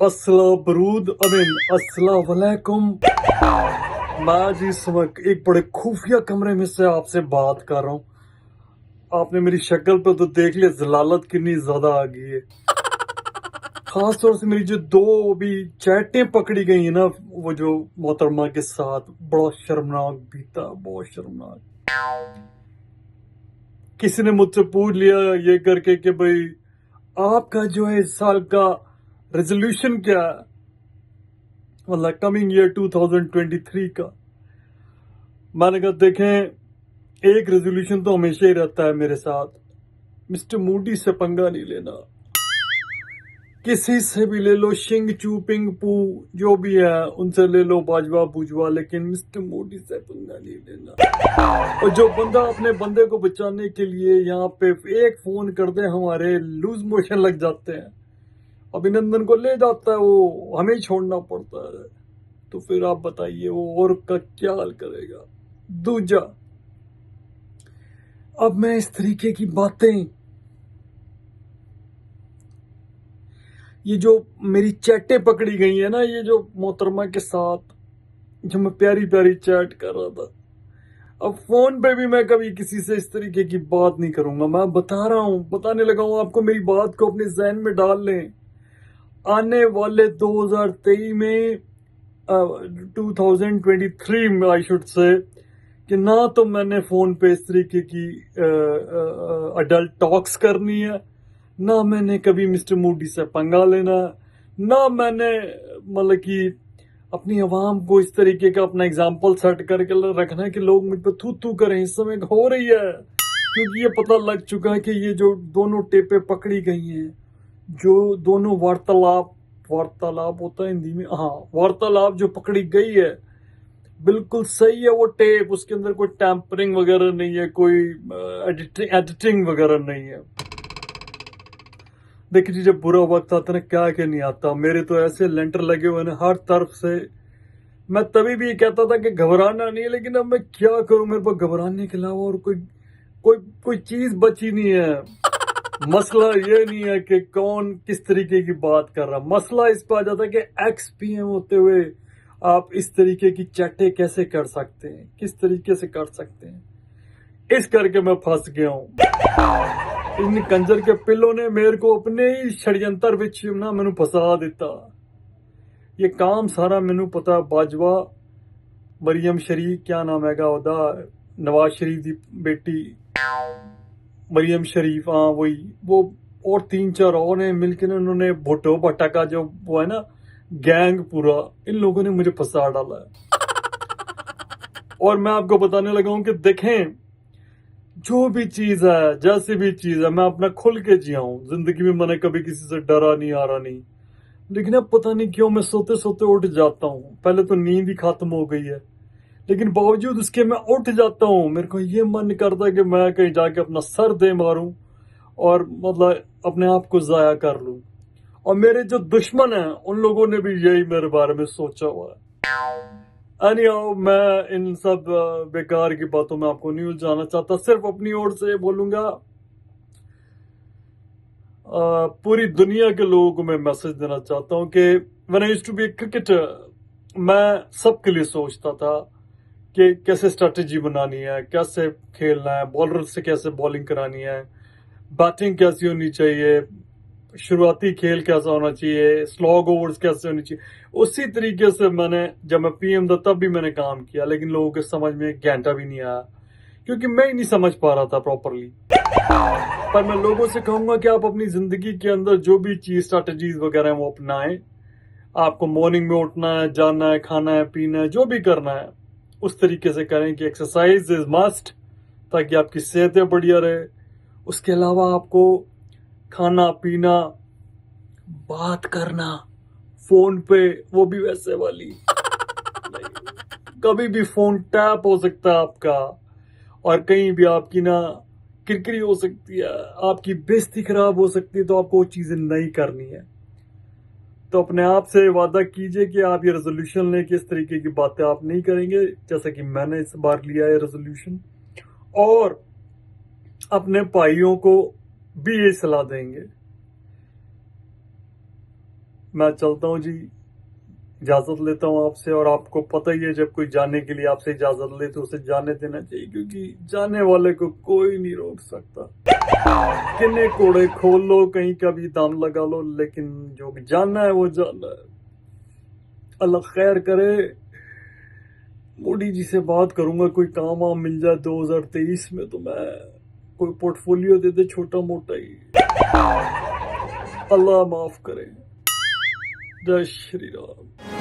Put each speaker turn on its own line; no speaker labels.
अस्सलाम बरूद अमीन अस्सलाम वालेकुम। मैं जी इस वक्त एक बड़े खुफिया कमरे में से आपसे बात कर रहा हूँ। आपने मेरी शक्ल पे तो देख लिया जलालत कितनी ज्यादा आ गई है। खास तौर से मेरी जो दो अभी चैटें पकड़ी गई है ना, वो जो मोहतरमा के साथ, बड़ा शर्मनाक बीता, बहुत शर्मनाक। किसी ने मुझसे पूछ लिया ये करके कि भाई आपका जो है इस साल का रेजोल्यूशन क्या है, मतलब कमिंग ईयर 2023 का। मैंने कहा देखें, एक रेजोल्यूशन तो हमेशा ही रहता है मेरे साथ, मिस्टर मूडी से पंगा नहीं लेना। किसी से भी ले लो, शिंग चू पिंग पू जो भी है उनसे ले लो बाजवा बुजवा, लेकिन मिस्टर मूडी से पंगा नहीं लेना। और जो बंदा अपने बंदे को बचाने के लिए यहाँ पे एक फोन कर दे, हमारे लूज मोशन लग जाते हैं। अभिनंदन को ले जाता है, वो हमें ही छोड़ना पड़ता है। तो फिर आप बताइए वो और का क्या हाल करेगा। दूजा, अब मैं इस तरीके की बातें, ये जो मेरी चैटें पकड़ी गई है ना, ये जो मोहतरमा के साथ जो मैं प्यारी प्यारी चैट कर रहा था, अब फोन पे भी मैं कभी किसी से इस तरीके की बात नहीं करूंगा। मैं बता रहा हूं, बताने लगा हूं आपको, मेरी बात को अपने जहन में डाल लें। आने वाले 2023 में, 2023 में आई शुड से, कि ना तो मैंने फोन पे इस तरीके की अडल्ट टॉक्स करनी है, ना मैंने कभी मिस्टर मूडी से पंगा लेना, ना मैंने मतलब कि अपनी आवाम को इस तरीके का अपना एग्जाम्पल सेट करके रखना है कि लोग मुझ पर थू थू करें। इस समय हो रही है, क्योंकि ये पता लग चुका है कि ये जो दोनों टेपें पकड़ी गई हैं, जो दोनों वार्तालाप, वार्तालाप होता है हिंदी में, हाँ वार्तालाप जो पकड़ी गई है, बिल्कुल सही है वो टेप। उसके अंदर कोई टैंपरिंग वगैरह नहीं है, कोई एडिटिंग वगैरह नहीं है। देखिए जी, जब बुरा वक्त आता है ना, क्या क्या नहीं आता। मेरे तो ऐसे लेंटर लगे हुए हैं हर तरफ से। मैं तभी भी कहता था कि घबराना नहीं है, लेकिन अब मैं क्या करूं, मेरे पास घबराने के अलावा और कोई कोई कोई चीज बची नहीं है। मसला ये नहीं है कि कौन किस तरीके की बात कर रहा, मसला इस पर आ जाता है कि एक्स पीएम होते हुए आप इस तरीके की चैटें कैसे कर सकते हैं, किस तरीके से कर सकते हैं। इस करके मैं फंस गया हूं। इन कंजर के पिल्लों ने मेरे को अपने ही षड्यंत्र विच ना मैनू फसा दिता। ये काम सारा मैनू पता। बाजवा, मरियम शरीफ, क्या नाम हैगा ओदा, नवाज शरीफ की बेटी मरियम शरीफ, हाँ वही वो, और तीन चार और ने मिलकर उन्होंने भुट्टो भट्टा का जो वो है ना गैंग, पूरा इन लोगों ने मुझे फंसा डाला है। और मैं आपको बताने लगा हूं कि देखें, जो भी चीज है, जैसी भी चीज है, मैं अपना खुल के जिया हूं जिंदगी में। मैंने कभी किसी से डरा नहीं, हारा नहीं। लेकिन अब पता नहीं क्यों मैं सोते सोते उठ जाता हूँ। पहले तो नींद ही खत्म हो गई है, लेकिन बावजूद उसके मैं उठ जाता हूँ। मेरे को ये मन करता है कि मैं कहीं जाके अपना सर दे मारूं और मतलब अपने आप को जाया कर लूं। और मेरे जो दुश्मन हैं उन लोगों ने भी यही मेरे बारे में सोचा हुआ है। एनीहाउ, मैं इन सब बेकार की बातों में आपको नहीं उलझाना चाहता। सिर्फ अपनी ओर से बोलूंगा, पूरी दुनिया के लोगों को मैं मैसेज देना चाहता हूं कि when I used to be cricketer, मैं सबके लिए सोचता था कि कैसे स्ट्रेटेजी बनानी है, कैसे खेलना है, बॉलर से कैसे बॉलिंग करानी है, बैटिंग कैसी होनी चाहिए, शुरुआती खेल कैसा होना चाहिए, स्लॉग ओवर्स कैसे होनी चाहिए। उसी तरीके से मैंने, जब मैं पीएम था तब भी मैंने काम किया, लेकिन लोगों के समझ में एक घंटा भी नहीं आया, क्योंकि मैं ही नहीं समझ पा रहा था प्रॉपरली। पर मैं लोगों से कहूंगा कि आप अपनी जिंदगी के अंदर जो भी चीज, स्ट्रेटेजीज वगैरह है वो अपनाएं। आपको मॉर्निंग में उठना है, जाना है, खाना है, पीना है, जो भी करना है उस तरीके से करें कि एक्सरसाइज इज मस्ट, ताकि आपकी सेहतें बढ़िया रहे। उसके अलावा आपको खाना पीना, बात करना फोन पे, वो भी वैसे वाली नहीं। कभी भी फोन टैप हो सकता है आपका, और कहीं भी आपकी ना किरकिरी हो सकती है, आपकी बेइज्जती खराब हो सकती है। तो आपको वो चीजें नहीं करनी है। तो अपने आप से वादा कीजिए कि आप ये रेजोल्यूशन लें कि इस तरीके की बातें आप नहीं करेंगे, जैसा कि मैंने इस बार लिया है रेजोल्यूशन। और अपने भाइयों को भी ये सलाह देंगे, मैं चलता हूँ जी, इजाजत लेता हूँ आपसे। और आपको पता ही है, जब कोई जाने के लिए आपसे इजाजत ले तो उसे जाने देना चाहिए, क्योंकि जाने वाले को कोई नहीं रोक सकता। किन्ने कोड़े खोल लो, कहीं का भी दाम लगा लो, लेकिन जो जानना है वो जानना है। अल्लाह खैर करे। मोदी जी से बात करूंगा, कोई काम वाम मिल जाए 2023 में तो मैं कोई पोर्टफोलियो दे दे छोटा मोटा ही। अल्लाह माफ करे। जय श्री राम।